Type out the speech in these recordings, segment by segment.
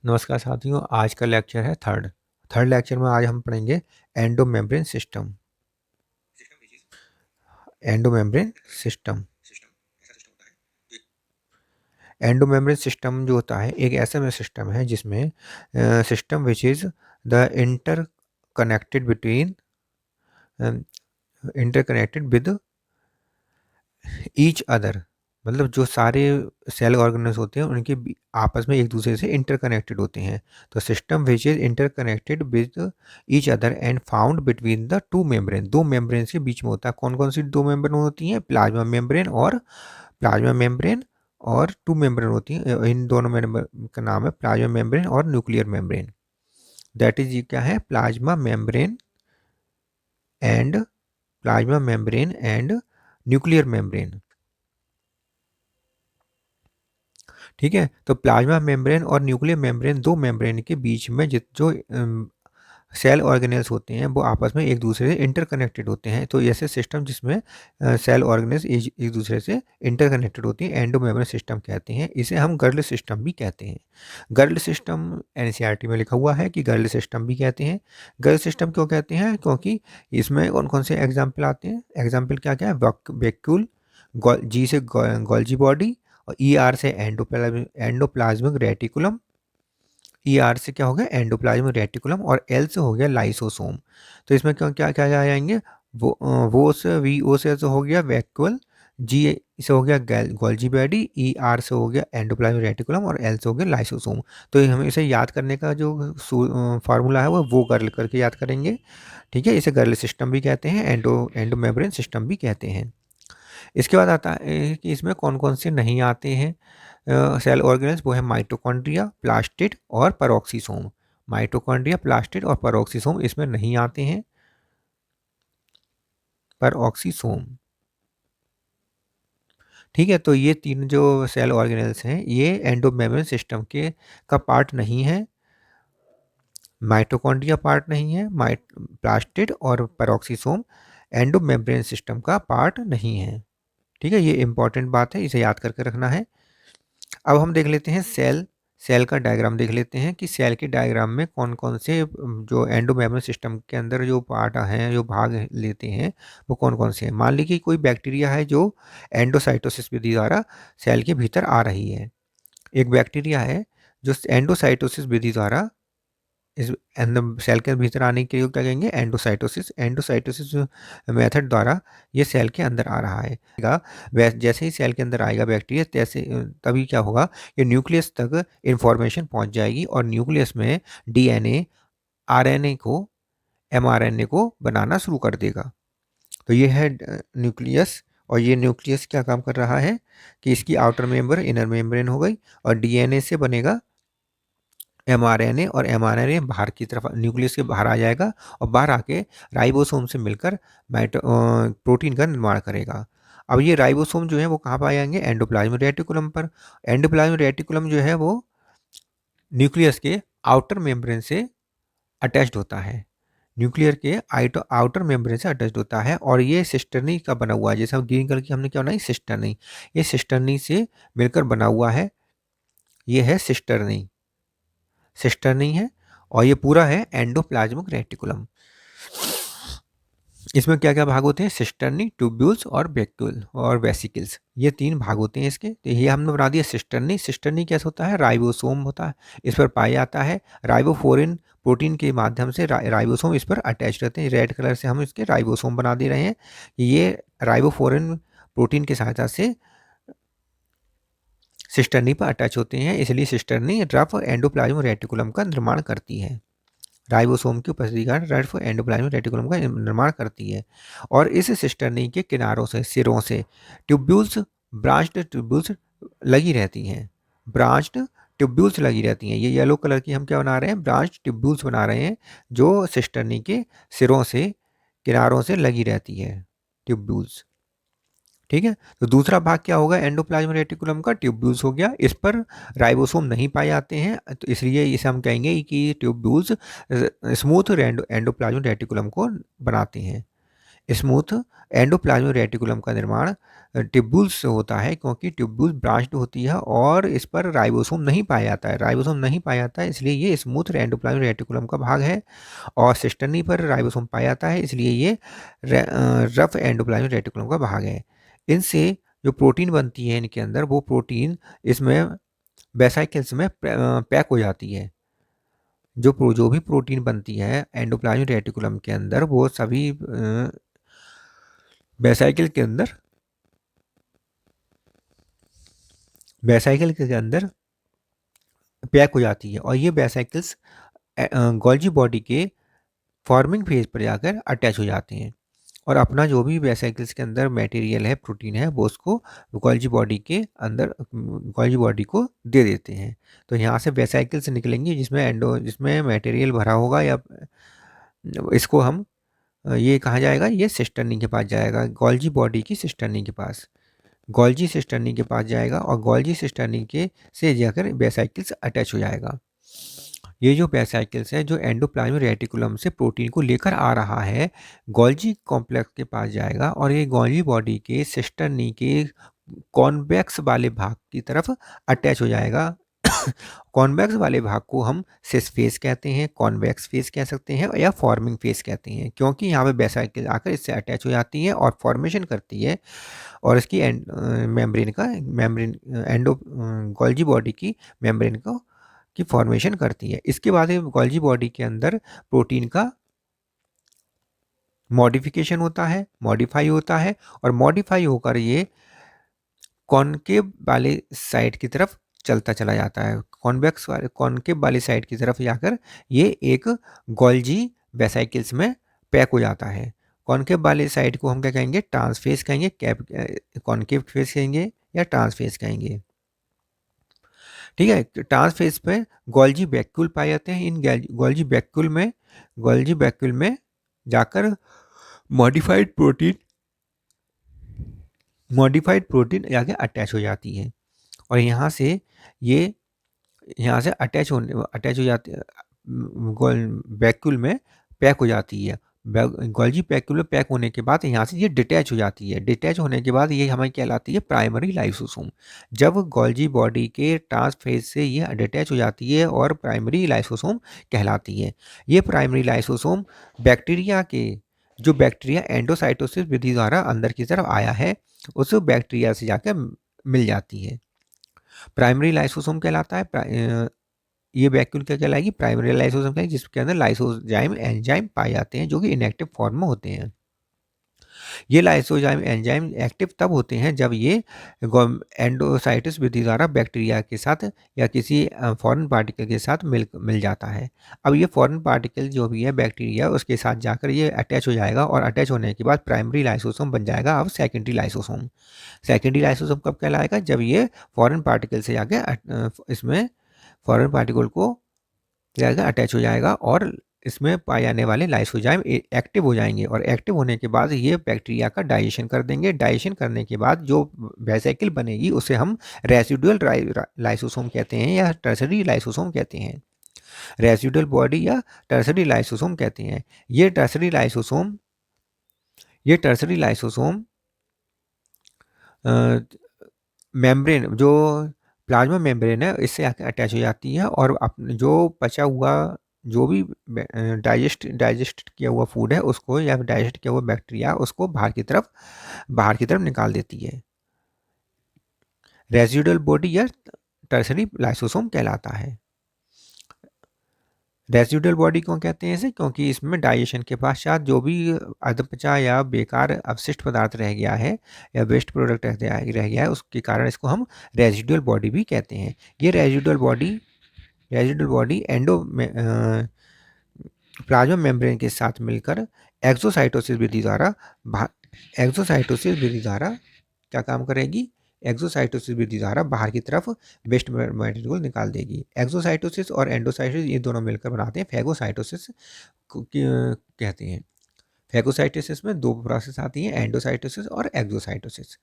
नमस्कार साथियों, आज का लेक्चर है थर्ड थर्ड लेक्चर में आज हम पढ़ेंगे endomembrane system. Endomembrane system endomembrane system जो होता है एक ऐसा सिस्टम है जिसमें system which is the interconnected with each other. मतलब जो सारे सेल ऑर्गेनल्स होते हैं उनके आपस में एक दूसरे से इंटरकनेक्टेड होते हैं। तो system which is interconnected with each other and found between the two membrane. दो मेम्ब्रेन के बीच में होता है। कौन कौन सी दो मेम्ब्रेन होती हैं? प्लाज्मा मेम्ब्रेन और टू मेम्ब्रेन होती हैं। इन दोनों मेम्ब्रेन का नाम है प्लाज्मा मेम्ब्रेन और न्यूक्लियर मेम्ब्रेन। दैट इज ये क्या है? And plasma membrane and nuclear membrane. ठीक है, तो प्लाज्मा मेम्ब्रेन और न्यूक्लियर मेम्ब्रेन दो मेम्ब्रेन के बीच में जो सेल ऑर्गेनेल्स होते हैं वो आपस में एक दूसरे से इंटरकनेक्टेड होते हैं। तो ऐसे सिस्टम जिसमें सेल ऑर्गेनेल्स एक दूसरे से इंटरकनेक्टेड होती हैं एंडोमेम्ब्रेन सिस्टम कहते हैं। इसे हम गर्ल सिस्टम भी कहते हैं। गर्ल सिस्टम एनसीईआरटी में लिखा हुआ है कि गर्ल सिस्टम भी कहते हैं। गर्ल सिस्टम क्यों कहते हैं? क्योंकि इसमें कौन कौन से एग्जाम्पल आते हैं? एग्जाम्पल क्या क्या है? वैक्यूल, जी से गोल्जी बॉडी, और ई आर से एंडोप्लाज्मिक रेटिकुलम। ई आर से क्या हो गया? Endoplasmic reticulum. और एल से हो गया लाइसोसोम। तो इसमें क्या क्या क्या आ जाएंगे? वो से वी ओ से हो गया वैक्यूल, जी से हो गया गोल्जी बॉडी, ई आर से हो गया एंडोप्लाज्मिक रेटिकुलम, और एल से हो गया लाइसोसोम। तो हमें इसे याद करने का जो फार्मूला है वो गर्ल करके याद करेंगे। ठीक है, इसे गर्ल सिस्टम भी कहते हैं, एंडोमेम्ब्रेन सिस्टम भी कहते हैं। इसके बाद आता है कि इसमें कौन कौन से नहीं आते हैं सेल ऑर्गेनेल्स। वो है माइटोकॉन्ड्रिया, प्लास्टिड और पेरोक्सीसोम। माइटोकॉन्ड्रिया, प्लास्टिड और पेरोक्सीसोम इसमें नहीं आते हैं। पेरोक्सीसोम। ठीक है, तो ये तीन जो सेल ऑर्गेनेल्स हैं ये एंडोमेम्ब्रेन सिस्टम के का पार्ट नहीं है। माइटोकॉन्ड्रिया पार्ट नहीं है, प्लास्टिड और पेरोक्सीसोम एंडोमेम्ब्रेन सिस्टम का पार्ट नहीं है। ठीक है, ये इंपॉर्टेंट बात है, इसे याद करके रखना है। अब हम देख लेते हैं सेल का डायग्राम देख लेते हैं कि सेल के डायग्राम में कौन कौन से जो एंडोमेम्ब्रेन सिस्टम के अंदर जो पार्ट हैं, जो भाग लेते हैं, वो कौन कौन से हैं। मान लीजिए कोई बैक्टीरिया है जो एंडोसाइटोसिस विधि द्वारा सेल के भीतर आ रही है। एक बैक्टीरिया है जो एंडोसाइटोसिस विधि द्वारा इस अंदर सेल के भीतर आने के लिए क्या कहेंगे? एंडोसाइटोसिस मेथड द्वारा ये सेल के अंदर आ रहा है। जैसे ही सेल के अंदर आएगा बैक्टीरिया तैसे तभी क्या होगा? ये न्यूक्लियस तक इंफॉर्मेशन पहुंच जाएगी और न्यूक्लियस में डीएनए, आरएनए को, एमआरएनए को बनाना शुरू कर देगा। तो ये है न्यूक्लियस। और ये न्यूक्लियस क्या काम कर रहा है कि इसकी आउटर मेम्बर इनर मेम्ब्रेन हो गई, और डीएनए से बनेगा एमआरएनए, और एमआरएनए बाहर की तरफ न्यूक्लियस के बाहर आ जाएगा और बाहर आके राइबोसोम से मिलकर प्रोटीन का निर्माण करेगा। अब ये राइबोसोम जो है वो कहाँ पाए जाएंगे? एंडोप्लाज्मिक रेटिकुलम पर। एंडोप्लाज्मिक रेटिकुलम जो है वो न्यूक्लियस के आउटर मेम्ब्रेन से अटैच्ड होता है। न्यूक्लियर के आउटर मेम्ब्रेन से अटैच्ड होता है, और ये सिस्टर्नी का बना हुआ है। जैसे हम ग्रीन कलर की हमने क्या बनाई? सिस्टर्नी। ये सिस्टर्नी से मिलकर बना हुआ है। ये है सिस्टर्नी। सिस्टर्नी है, और ये पूरा है एंडोप्लाज्मिक रेटिकुलम। इसमें क्या क्या भाग होते हैं? सिस्टर्नी, ट्यूब्यूल्स और वैक्यूल और वेसिकल्स। ये तीन भाग होते हैं इसके। तो ये हमने बना दिया सिस्टर्नी। सिस्टर्नी कैसे होता है? राइबोसोम होता है, इस पर पाया जाता है। राइबोफोरिन प्रोटीन के माध्यम से राइबोसोम इस पर अटैच रहते हैं। रेड कलर से हम इसके राइबोसोम बना दे रहे हैं। ये राइबोफोरिन प्रोटीन की सहायता से सिस्टर्नी पर अटैच होते हैं, इसलिए सिस्टर्नी रफ एंडोप्लाज्मिक रेटिकुलम का निर्माण करती है। राइबोसोम की उपस्थिति का रफ एंडोप्लाज्मिक रेटिकुलम का निर्माण करती है। और इस सिस्टर्नी के किनारों से, सिरों से ट्यूब्यूल्स, ब्रांच्ड ट्यूब्यूल्स लगी रहती हैं। ब्रांच्ड ट्यूब्यूल्स लगी रहती हैं। ये येलो कलर की हम क्या बना रहे हैं? ब्रांच ट्यूब्यूल्स बना रहे हैं, जो सिस्टर्नी के सिरों से, किनारों से लगी रहती है, ट्यूब्यूल्स। ठीक है, तो दूसरा भाग क्या होगा एंडोप्लाज्मिक रेटिकुलम का? ट्यूब्यूल्स हो गया। इस पर राइबोसोम नहीं पाए जाते हैं, तो इसलिए इसे हम कहेंगे कि ट्यूब्यूल्स स्मूथ एंडोप्लाज्मिक रेटिकुलम को बनाते हैं। स्मूथ एंडोप्लाज्मिक रेटिकुलम का निर्माण ट्यूब्यूल्स से होता है, क्योंकि ट्यूब्यूल ब्रांच्ड होती है और इस पर राइबोसोम नहीं पाया जाता है। राइबोसोम नहीं पाया जाता है, इसलिए ये स्मूथ एंडोप्लाज्मिक रेटिकुलम का भाग है। और सिस्टर्नी पर राइबोसोम पाया जाता है, इसलिए ये रफ एंडोप्लाज्मिक रेटिकुलम का भाग है। इनसे जो प्रोटीन बनती है इनके अंदर, वो प्रोटीन इसमें वेसाइकल्स में पैक हो जाती है। जो भी प्रोटीन बनती है एंडोप्लाज्मिक रेटिकुलम के अंदर, वो सभी वेसाइकल के अंदर वेसाइकल के अंदर पैक हो जाती है। और ये वेसाइकल्स गोल्जी बॉडी के फॉर्मिंग फेज पर जाकर अटैच हो जाते हैं और अपना जो भी वेसाइकल्स के अंदर मटेरियल है, प्रोटीन है, वो उसको गोल्जी बॉडी के अंदर गोल्जी बॉडी को दे देते हैं। तो यहाँ से वेसाइकल्स निकलेंगी जिसमें मटेरियल भरा होगा, या इसको हम ये कहा जाएगा, ये सिस्टर्नी के पास जाएगा, गोल्जी बॉडी की सिस्टर्नी के पास। गोल्जी सिस्टर्नी के पास जाएगा और गोल्जी सिस्टर्नी के से जाकर वेसाइकल्स अटैच हो जाएगा। ये जो वेसाइकल्स है, जो एंडोप्लाज्मिक रेटिकुलम से प्रोटीन को लेकर आ रहा है, गोल्जी कॉम्प्लेक्स के पास जाएगा और ये गोल्जी बॉडी के सिस्टर्नी के कॉन्वेक्स वाले भाग की तरफ अटैच हो जाएगा। कॉन्वेक्स वाले भाग को हम सिस फेस कहते हैं, कॉन्वेक्स फेस कह सकते हैं, या फॉर्मिंग फेस कहते हैं, क्योंकि यहाँ पे वेसाइकल आकर इससे अटैच हो जाती है और फॉर्मेशन करती है और इसकी मेम्ब्रेन एंडो गोल्जी बॉडी की मेम्ब्रेन को की फॉर्मेशन करती है। इसके बाद गोल्जी बॉडी के अंदर प्रोटीन का मॉडिफाई होता है और मॉडिफाई होकर ये कॉनकेव वाले साइड की तरफ चलता चला जाता है। कॉनकेव वाली साइड की तरफ जाकर ये एक गोल्जी वेसाइकल्स में पैक हो जाता है। कॉनकेव वाले साइड को हम क्या कहेंगे, ट्रांसफेस कहेंगे, कॉनकेव फेस कहेंगे या ट्रांसफेस कहेंगे। ठीक है, ट्रांसफेस पे गोल्जी वैक्यूल पाए जाते हैं। इन गोल्जी वैक्यूल में जाकर मॉडिफाइड प्रोटीन जाके अटैच हो जाती है और यहाँ से अटैच हो जाती है, वैक्यूल में पैक हो जाती है। गोल्जी वैक्यूल में पैक होने के बाद यहाँ से ये डिटैच हो जाती है। डिटैच होने के बाद ये हमें कहलाती है प्राइमरी लाइसोसोम। जब गोल्जी बॉडी के ट्रांसफेज से ये डिटैच हो जाती है और प्राइमरी लाइसोसोम कहलाती है। ये प्राइमरी लाइसोसोम बैक्टीरिया एंडोसाइटोसिस विधि द्वारा अंदर की तरफ आया है, उस बैक्टीरिया से जाकर मिल जाती है, प्राइमरी लाइसोसोम कहलाता है। ये वैक्यूल क्या कहलाएगी, प्राइमरी लाइसोसोम कहलाएगी, जिसके अंदर लाइसोजाइम एंजाइम पाए जाते हैं जो कि इनएक्टिव फॉर्म में होते हैं। ये लाइसोजाइम एंजाइम एक्टिव तब होते हैं जब ये एंडोसाइटिस विधि द्वारा बैक्टीरिया के साथ या किसी फॉरेन पार्टिकल के साथ मिल जाता है। अब ये फॉरेन पार्टिकल जो भी है बैक्टीरिया, उसके साथ जाकर ये अटैच हो जाएगा और अटैच होने के बाद प्राइमरी लाइसोसोम बन जाएगा। अब सेकेंडरी लाइसोसोम कब कहलाएगा, जब ये फॉरेन पार्टिकल से जाके इसमें फॉरेन पार्टिकल को जाएगा अटैच हो जाएगा और इसमें पाए जाने वाले लाइसोजाइम एक्टिव हो जाएंगे और एक्टिव होने के बाद ये बैक्टीरिया का डाइजेशन कर देंगे। डाइजेशन करने के बाद जो वेसिकल बनेगी उसे हम रेसिडुअल लाइसोसोम कहते हैं या टर्सरी लाइसोसोम कहते हैं। रेसिडुअल बॉडी या टर्सरी लाइसोसोम कहते हैं। ये टर्सरी लाइसोसोम मेम्ब्रेन, जो प्लाज्मा मेम्ब्रेन है, इससे आकर अटैच हो जाती है और जो बचा हुआ जो भी डाइजेस्ट किया हुआ फूड है उसको या डाइजेस्ट किया हुआ बैक्टीरिया उसको बाहर की तरफ निकाल देती है। रेजिडुअल बॉडी या टर्सरी लाइसोसोम कहलाता है। रेजिडुअल बॉडी क्यों कहते हैं इसे, क्योंकि इसमें डाइजेशन के पश्चात जो भी अधपचा या बेकार अवशिष्ट पदार्थ रह गया है या वेस्ट प्रोडक्ट रह गया है उसके कारण इसको हम रेजिडुअल बॉडी भी कहते हैं। ये रेजिडुअल बॉडी प्लाज्मा मेम्ब्रेन के साथ मिलकर एक्सोसाइटोसिस विधि द्वारा क्या काम करेगी, एक्सोसाइटोसिस विधि द्वारा बाहर की तरफ वेस्ट मटेरियल को निकाल देगी। एक्सोसाइटोसिस और एंडोसाइटोसिस ये दोनों मिलकर बनाते हैं फैगोसाइटोसिस कहते हैं। फैगोसाइटोसिस में दो प्रोसेस आती हैं, एंडोसाइटोसिस और एक्सोसाइटोसिस।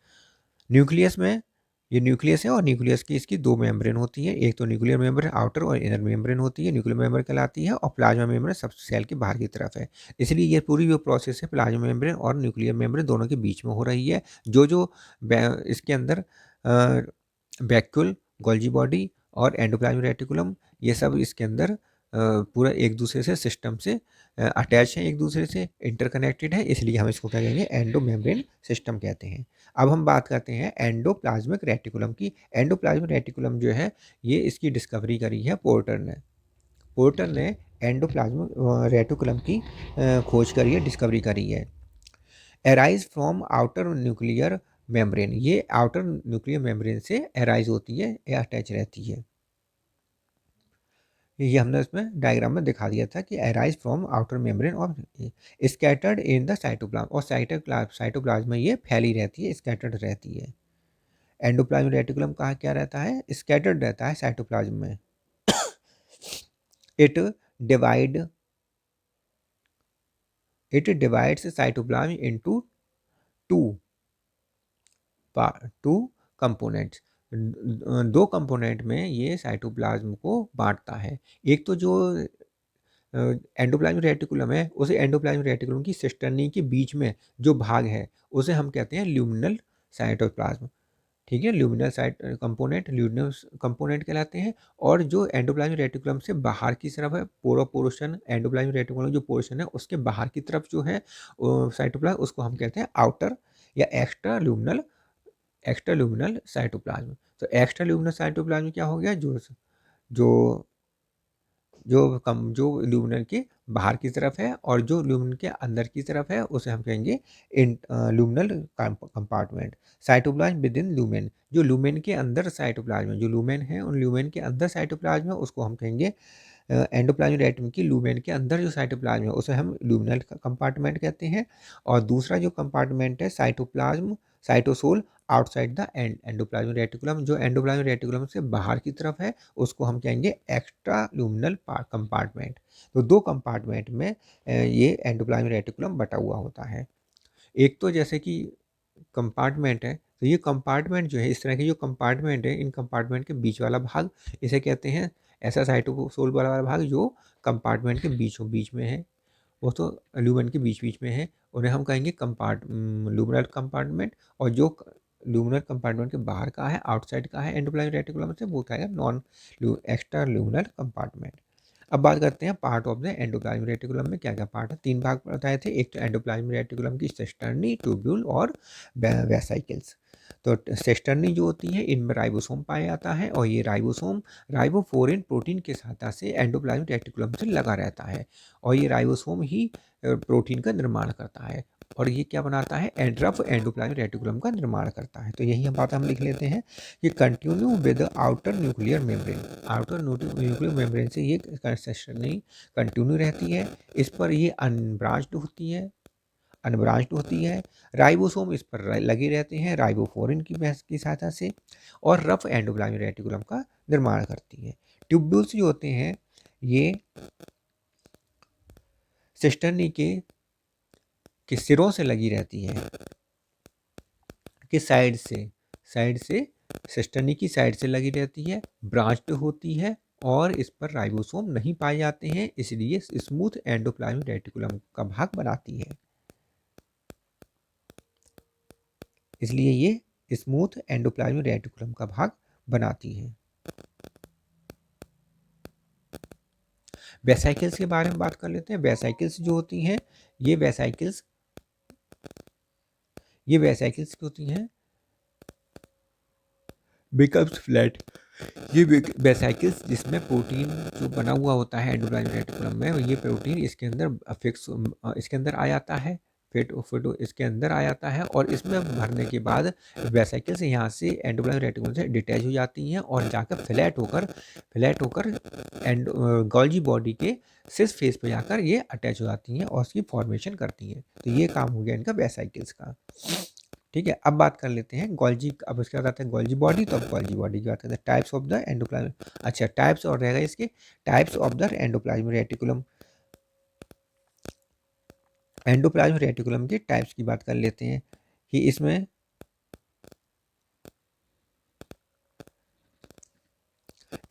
न्यूक्लियस में ये न्यूक्लियस है और न्यूक्लियस की इसकी दो मेम्ब्रेन होती है, एक तो न्यूक्लियर मेम्ब्रेन आउटर और इनर मेम्ब्रेन होती है, न्यूक्लियर मेम्ब्रेन कहलाती है, और प्लाज्मा मेम्ब्रेन सब सेल के बाहर की तरफ है। इसलिए ये पूरी जो प्रोसेस है प्लाज्मा मेम्ब्रेन और न्यूक्लियर मेम्ब्रेन दोनों के बीच में हो रही है। जो जो इसके अंदर वैक्यूल, गोल्जी बॉडी और एंडोप्लाज्मिक रेटिकुलम, ये सब इसके अंदर पूरा एक दूसरे से सिस्टम से अटैच है, एक दूसरे से इंटरकनेक्टेड है, इसलिए हम इसको क्या कहेंगे, एंडो मेम्ब्रेन सिस्टम कहते हैं। अब हम बात करते हैं एंडोप्लाज्मिक रेटिकुलम की। एंडोप्लाज्मिक रेटिकुलम जो है ये इसकी डिस्कवरी करी है पोर्टर ने। पोर्टर ने एंडोप्लाज्मिक रेटिकुलम की खोज करी है, डिस्कवरी करी है। Arise from outer nuclear membrane, ये आउटर न्यूक्लियर मेम्ब्रेन से एराइज होती है या अटैच रहती है। ये हमने इसमें डायग्राम में दिखा दिया था कि एराइज फ्रॉम आउटर मेम्ब्रेन और स्कैटर्ड इन द साइटोप्लाज्म, और साइटोप्लाज्म में ये फैली रहती है, स्कैटर्ड रहती है। एंडोप्लाज्मिक रेटिकुलम कहाँ क्या रहता है, स्कैटर्ड रहता है साइटोप्लाज्म में। It divide it divides cytoplasm into two two components. दो कंपोनेंट में ये साइटोप्लाज्म को बांटता है। एक तो जो एंडोप्लाज्मिक रेटिकुलम है, उसे एंडोप्लाज्मिक रेटिकुलम की सिस्टर्नी के बीच में जो भाग है उसे हम कहते हैं ल्यूमिनल साइटोप्लाज्म। ठीक है, luminal site component luminal component कहलाते हैं। और जो एंडोप्लाज्मिक रेटिकुलम से बाहर की तरफ है, पूरा पोर्शन एंडोप्लाज्मिक रेटिकुलम जो पोर्शन है उसके बाहर की तरफ जो है साइटोप्लाज्म, उसको हम कहते हैं आउटर या एक्स्ट्रा ल्यूमिनल साइटोप्लाज्म। तो एक्स्ट्रा ल्यूमिनल साइटोप्लाज्म क्या हो गया, जो जो जो ल्यूमिनल के बाहर की तरफ है, और जो ल्यूमिनल के अंदर की तरफ है उसे हम कहेंगे luminal compartment. Cytoplasm with in lumen, जो ल्यूमेन के अंदर साइटोप्लाज्म है, जो ल्यूमेन है उन ल्यूमेन के अंदर साइटोप्लाज्म है उसको हम कहेंगे एंडोप्लाज्मिक रेटिकुलम की ल्यूमेन के अंदर जो साइटोप्लाज्म है उसे हम ल्यूमिनल कंपार्टमेंट कहते हैं। और दूसरा जो कंपार्टमेंट है cytoplasm cytosol outside the endoplasmic reticulum, जो एंडोप्लाज्मिक रेटिकुलम से बाहर की तरफ है उसको हम कहेंगे एक्स्ट्रा ल्यूमिनल कंपार्टमेंट। तो दो कंपार्टमेंट में ये एंडोप्लाज्मिक रेटिकुलम बटा हुआ होता है। एक तो जैसे कि कंपार्टमेंट है, तो ये कंपार्टमेंट जो है, इस तरह के जो कंपार्टमेंट है, इन कंपार्टमेंट के बीच वाला भाग इसे कहते हैं, ऐसा साइटोसोल वाला भाग जो कंपार्टमेंट के बीचों बीच में है, वो तो ल्यूमेन के बीच बीच में है, उन्हें हम कहेंगे ल्यूमिनल कंपार्टमेंट। और जो ल्यूमिनल कंपार्टमेंट के बाहर का है, आउटसाइड का है एंडोप्लाज्मिक रेटिकुलम से, वो क्या है, नॉन एक्स्ट्रा ल्यूमिनल कंपार्टमेंट। अब बात करते हैं part of the endoplasmic reticulum में क्या क्या पार्ट है। तीन भाग बताए थे, एक तो एंडोप्लाज्मिक रेटिकुलम की सिस्टर्नी, ट्यूब्यूल और वेसाइकल्स। तो सिस्टर्नी जो होती है इनमें राइबोसोम पाया जाता है, और ये राइबोसोम राइबोफोरिन प्रोटीन के सहायता से एंडोप्लाज्मिक रेटिकुलम से लगा रहता है, और ये राइबोसोम ही प्रोटीन का निर्माण करता है, और ये क्या बनाता है, रफ एंडोप्लाज्मिक रेटिकुलम का निर्माण करता है। तो यही बात हम लिख लेते हैं कि continue with outer nuclear membrane, outer nuclear membrane से ये कंसिस्टेंसी कंटिन्यू रहती है, इस पर ये अनब्रांच्ड होती है। राइबोसोम इस पर लगे रहते हैं राइबोफोरिन की सहायता से, और रफ एंडोप्लाज्मिक रेटिकुलम का निर्माण करती है। ट्यूब्यूल्स जो होते हैं ये सिस्टर्नी के सिरों से लगी रहती है, कि साइड से सिस्टर्नी की साइड से लगी रहती है, ब्रांच्ड होती है, और इस पर राइबोसोम नहीं पाए जाते हैं, इसलिए स्मूथ एंडोप्लाज्मिक रेटिकुलम का भाग बनाती है। इसलिए ये स्मूथ एंडोप्लाज्मिक रेटिकुलम का भाग बनाती है। वेसाइकल्स के बारे में बात कर लेते हैं। वेसाइकल्स जो होती हैं, ये वेसाइकल्स होती हैं बिकम्स फ्लैट। ये वेसाइकल्स जिसमें प्रोटीन जो बना हुआ होता है एंडोप्लाज्मिक रेटिकुलम में, ये प्रोटीन इसके अंदर इसके अंदर आ जाता है, फिट इसके अंदर आ जाता है, और इसमें भरने के बाद वेसाइकल्स यहाँ से एंडोप्लाज्मिक रेटिकुलम से डिटैच हो जाती हैं और जाकर फ्लैट होकर एंड गोल्जी बॉडी के सिस फेस पे जाकर ये अटैच हो जाती हैं और उसकी फॉर्मेशन करती हैं। तो ये काम हो गया इनका वेसाइकल्स का। ठीक है, अब बात कर लेते हैं गोल्जी, अब इसके बाद आते हैं गोल्जी बॉडी। तो अब गोल्जी बॉडी की बात करते हैं, टाइप्स ऑफ द एंडोप्लाज्मिक, अच्छा टाइप्स और रहेगा इसके, types of the endoplasmic reticulum. Endoplasmic reticulum के टाइप्स की बात कर लेते हैं कि इसमें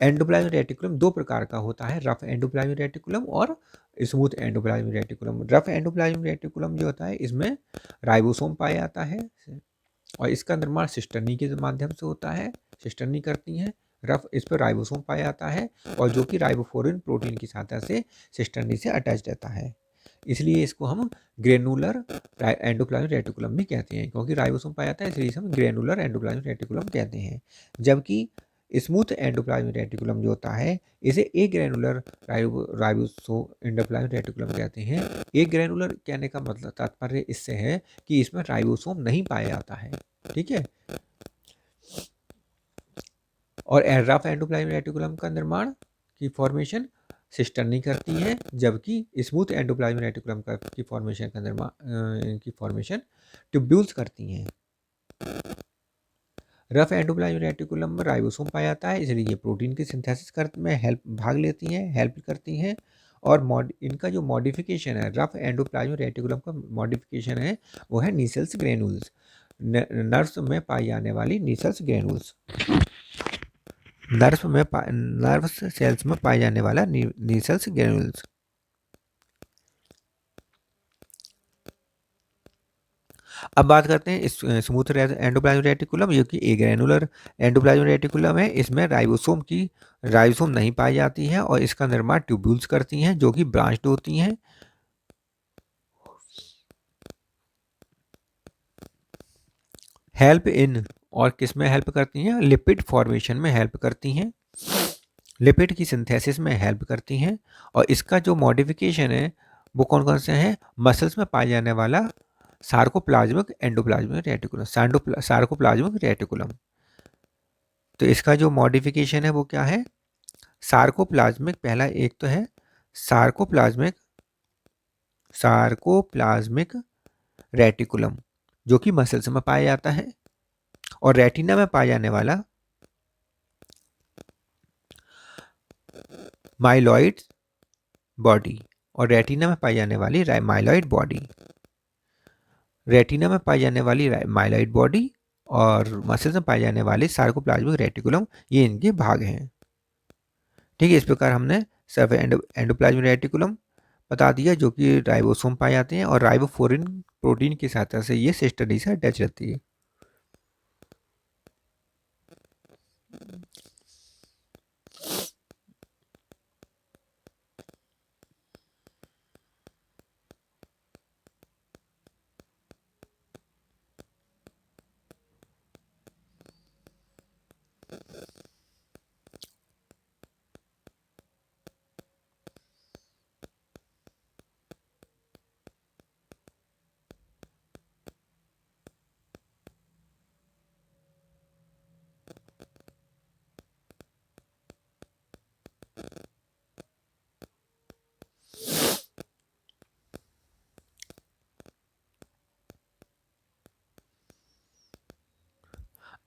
एंडोप्लाज्मिक रेटिकुलम दो प्रकार का होता है, रफ एंडोप्लाज्मिक रेटिकुलम और smooth endoplasmic reticulum. Rough endoplasmic reticulum जो होता है इसमें राइबोसोम पाया जाता है और इसका निर्माण सिस्टर्नी के माध्यम से होता है, सिस्टर्नी करती हैं। रफ इस पर राइबोसोम पाया जाता है और जो कि राइबोफोरिन प्रोटीन की सहायता से सिस्टर्नी से अटैच रहता है, इसलिए इसको हम ग्रेनुलर एंडोप्लाज्मिक रेटिकुलम भी कहते हैं, क्योंकि राइबोसोम पाया जाता है इसलिए हम ग्रेनुलर एंडोप्लाज्मिक रेटिकुलम कहते हैं। जबकि स्मूथ एंडोप्लाज्मिक रेटिकुलम जो होता है इसे ए ग्रेनुलर राइबोसो एंडोप्लाज्मिक रेटिकुलम कहते हैं। ए ग्रेनुलर कहने का मतलब तात्पर्य इससे है कि इसमें राइबोसोम नहीं पाया जाता है, ठीक है। और रफ एंडोप्लाज्मिक रेटिकुलम का निर्माण की फॉर्मेशन सिस्टर्नी करती है, जबकि स्मूथ एंडोप्लाज्मिक रेटिकुलम का की फॉर्मेशन का निर्माण की फॉर्मेशन ट्यूब्यूल्स करती हैं। रफ एंडोप्लाज्मिक रेटिकुलम में राइबोसोम पाया जाता है, इसलिए ये प्रोटीन की सिंथेसिस में भाग लेती हैं, हेल्प करती हैं। और इनका जो मॉडिफिकेशन है, रफ एंडोप्लाज्मिक रेटिकुलम का मॉडिफिकेशन है वो है नीसल्स ग्रेनुल्स, नर्व्स में पाई जाने वाली नीसल्स ग्रेनुल्स, नर्व्स सेल्स में पाए जाने वाला नीसल्स ग्रेनुल्स। अब बात करते हैं इस स्मूथ एंडोप्लाज्मिक रेटिकुलम, जो कि ए ग्रेनुलर एंडोप्लाज्मिक रेटिकुलम है। इसमें राइबोसोम नहीं पाई जाती है और इसका निर्माण ट्यूब्यूल्स करती हैं जो कि ब्रांच्ड होती हैं। हेल्प इन और किस में हेल्प करती हैं? लिपिड फॉर्मेशन में हेल्प करती हैं, लिपिड की सिंथेसिस में हेल्प करती हैं। और इसका जो मॉडिफिकेशन है वो कौन कौन से हैं? मसल्स में पाया जाने वाला sarcoplasmic endoplasmic reticulum, sarcoplasmic reticulum. तो इसका जो मॉडिफिकेशन है वो क्या है? सार्कोप्लाज्मिक, पहला एक तो है सार्कोप्लाज्मिक रेटिकुलम जो कि मसल्स में पाया जाता है, और रेटिना में पाया जाने वाला माइलॉइड बॉडी, और रेटिना में पाई जाने वाली माइलॉइड बॉडी, रेटिना में पाई जाने वाली माइलॉइड बॉडी और मसल्स में पाए जाने वाले सार्कोप्लाज्मिक रेटिकुलम, ये इनके भाग हैं। ठीक है, इस प्रकार हमने सिर्फ एंडोप्लाज्मिक रेटिकुलम बता दिया जो कि राइबोसोम पाए जाते हैं और राइबोफोरिन प्रोटीन की सहायता से ये सिस्टर्नी से अटैच रहती है।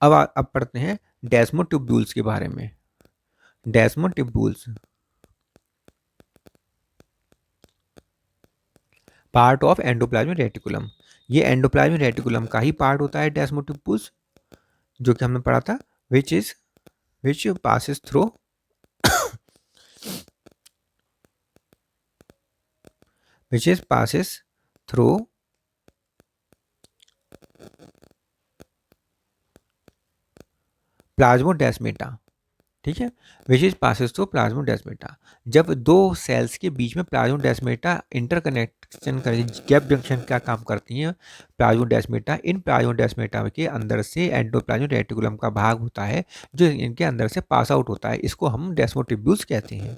अब पढ़ते हैं डेस्मो ट्यूब्यूल्स के बारे में। Desmotubules part of endoplasmic reticulum, ये एंडोप्लाज्मिक रेटिकुलम का ही पार्ट होता है डेस्मो ट्यूब्यूल्स, जो कि हमने पढ़ा था, which passes through passes through plasmodesmata. ठीक है, which is passes through plasmodesmata. जब दो सेल्स के बीच में प्लाज्मोडेस्मेटा इंटरकनेक्शन कर गैप जंक्शन का काम करती हैं प्लाज्मोडेस्मेटा, इन प्लाज्मोडेस्मेटा के अंदर से एंडोप्लाज्मिक रेटिकुलम का भाग होता है जो इनके अंदर से पास आउट होता है, इसको हम डेस्मोट्यूब्यूल्स कहते हैं।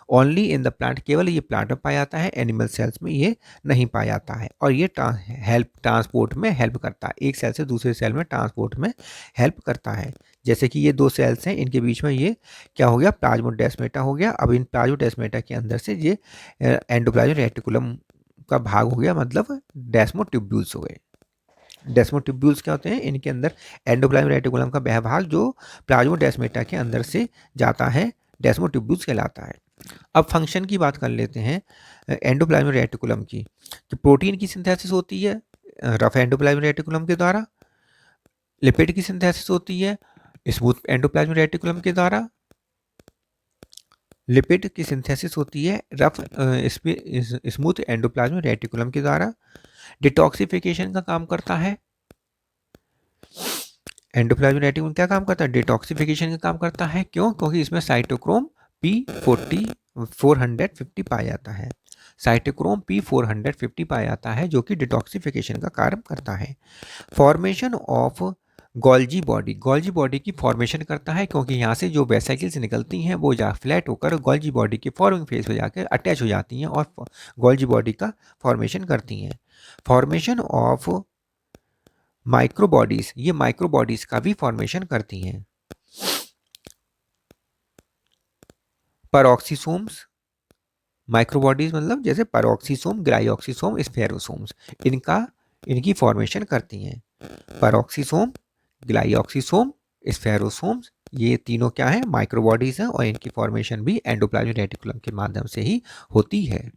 ओनली इन द प्लांट, केवल ये प्लांट में पाया जाता है, एनिमल सेल्स में ये नहीं पाया जाता है। और ये ट्रांसपोर्ट में हेल्प करता है, एक सेल से दूसरे सेल में ट्रांसपोर्ट में हेल्प करता है। जैसे कि ये दो सेल्स हैं, इनके बीच में ये क्या हो गया? प्लाज्मोडेस्मेटा हो गया। अब इन प्लाज्मोडेस्मेटा के अंदर से ये एंडोप्लाज्मिक रेटिकुलम का भाग हो गया, मतलब डेस्मोट्यूब्यूल्स हो गए। डेस्मोट्यूब्यूल्स क्या होते हैं? इनके अंदर एंडोप्लाज्मिक रेटिकुलम का वह भाग जो प्लाज्मोडेस्मेटा के अंदर से जाता है, डेस्मोट्यूब्यूल्स कहलाता है। अब फंक्शन की बात कर लेते हैं एंडोप्लाज्मिक रेटिकुलम की, कि प्रोटीन की सिंथेसिस होती है रफ एंडोप्लाज्मिक रेटिकुलम के द्वारा, लिपिड की सिंथेसिस होती है स्मूथ एंडोप्लाज्मिक रेटिकुलम के द्वारा, लिपिड की सिंथेसिस होती है रफ स्मूथ एंडोप्लाज्मिक रेटिकुलम के द्वारा। डिटॉक्सिफिकेशन का काम करता है। एंडोप्लाज्मिक रेटिकुलम क्या काम करता है? डिटॉक्सिफिकेशन का काम करता है। क्यों? क्योंकि इसमें साइटोक्रोम P450 पाया जाता है। साइटोक्रोम P450 पाया जाता है जो कि डिटॉक्सिफिकेशन का कार्य करता है। Formation of Golgi body, Golgi body की फॉर्मेशन करता है क्योंकि यहाँ से जो वेसिकल्स निकलती हैं वो जा फ्लैट होकर गोल्जी बॉडी के फॉर्मिंग फेज पे जाकर अटैच हो जाती हैं और गोल्जी बॉडी का फॉर्मेशन करती हैं। फॉर्मेशन ऑफ माइक्रोबॉडीज, ये माइक्रोबॉडीज का भी फॉर्मेशन करती हैं। परऑक्सीसोम्स, माइक्रोबॉडीज मतलब जैसे परऑक्सीसोम, ग्लाइऑक्सीसोम, स्फेरोसोम्स, इनकी फॉर्मेशन करती हैं। परऑक्सीसोम, ग्लाइऑक्सीसोम, स्फेरोसोम्स, ये तीनों क्या है? माइक्रोबॉडीज हैं और इनकी फॉर्मेशन भी एंडोप्लाज्मिक रेटिकुलम के माध्यम से ही होती है।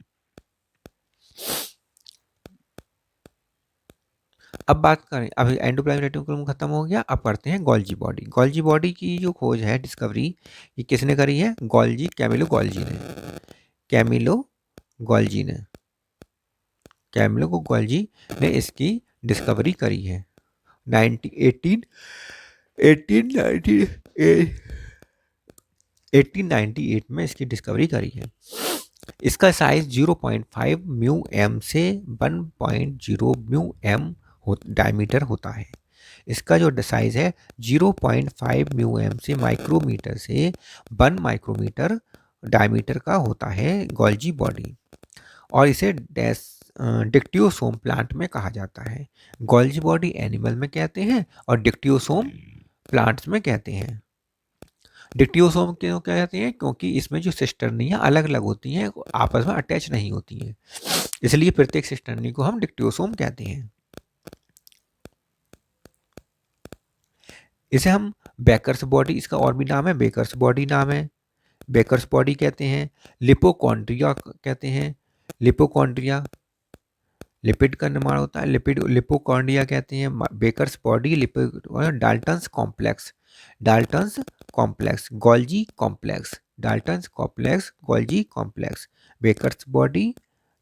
अब बात करें, अभी एंडोप्लाज्मिक रेटिकुलम खत्म हो गया, अब करते हैं गोल्जी बॉडी। गोल्जी बॉडी की जो खोज है, डिस्कवरी, ये किसने करी है? गोल्जी, कैमिलो गोल्जी ने। कैमिलो गोल्जी ने, कैमिलो गोल्जी ने इसकी डिस्कवरी करी है। 1898 में इसकी डिस्कवरी करी है। इसका साइज 0.5 म्यू एम से 1.0 म्यू एम डायमीटर होता है। इसका जो साइज है 0.5 म्यू एम से माइक्रोमीटर से 1 माइक्रोमीटर डायमीटर का होता है गोल्जी बॉडी, और इसे डिक्टियोसोम प्लांट में कहा जाता है। गोल्जी बॉडी एनिमल में कहते हैं और डिक्टियोसोम प्लांट्स में कहते हैं। डिक्टियोसोम क्यों कहते हैं? क्योंकि इसमें जो सिस्टर्नियाँ अलग अलग होती हैं, आपस में अटैच नहीं होती हैं, इसलिए प्रत्येक सिस्टर्नी को हम डिक्टियोसोम कहते हैं। इसे हम बेकर्स बॉडी, इसका और भी नाम है, बेकर्स बॉडी नाम है, बेकर्स बॉडी कहते हैं। लिपोकॉन्ड्रिया कहते हैं, लिपोकॉन्ड्रिया, लिपिड का निर्माण होता है, लिपिड लिपोकॉन्ड्रिया कहते हैं। Baker's body, lipid, Dalton's complex, Dalton's complex, Golgi complex, Dalton's complex, Golgi complex, Baker's body,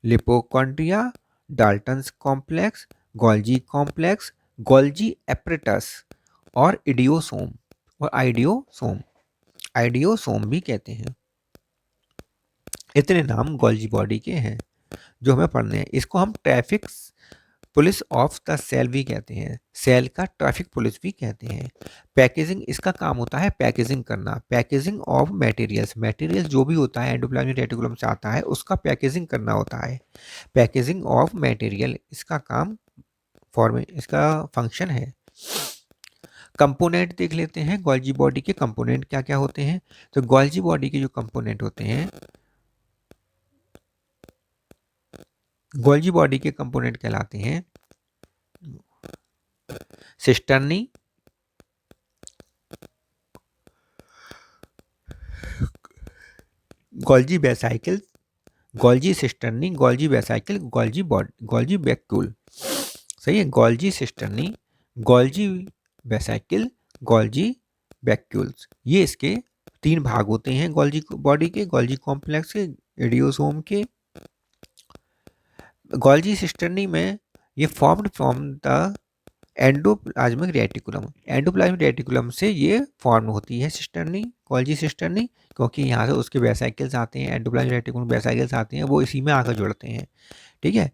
lipochondria, Dalton's complex, Golgi complex, Golgi apparatus और इडियोसोम, और आइडियोसोम, आइडियोसोम भी कहते हैं। इतने नाम गोल्जी बॉडी के हैं जो हमें पढ़ने हैं। इसको हम traffic police of the cell भी कहते हैं, सेल का ट्रैफिक पुलिस भी कहते हैं। पैकेजिंग, इसका काम होता है पैकेजिंग करना, पैकेजिंग ऑफ मटेरियल्स, मटेरियल जो भी होता है एंडोप्लाज्मिक रेटिकुलम से आता है उसका पैकेजिंग करना होता है। पैकेजिंग ऑफ मटेरियल इसका काम, इसका फंक्शन है। कंपोनेंट देख लेते हैं, गोल्जी बॉडी के कंपोनेंट क्या क्या होते हैं। तो गोल्जी बॉडी के जो कंपोनेंट होते हैं, गोल्जी बॉडी के कंपोनेंट कहलाते हैं cisternae, Golgi vesicle, Golgi cisternae, Golgi vesicle, Golgi body, Golgi vacuole, सही है। Golgi cisternae, Golgi vesicle, Golgi vacuoles, ये इसके 3 भाग होते हैं गोल्जी बॉडी के, गोल्जी कॉम्प्लेक्स के, इडियोसोम के। गोल्जी सिस्टर्नी में ये formed from the endoplasmic reticulum, endoplasmic reticulum से ये फॉर्म होती है सिस्टर्नी, गोल्जी सिस्टर्नी, क्योंकि यहाँ से उसके वेसाइकल्स आते हैं, एंडोप्लाज्मिक रेटिकुलम वेसाइकल्स आते हैं, वो इसी में आकर जुड़ते हैं। ठीक है।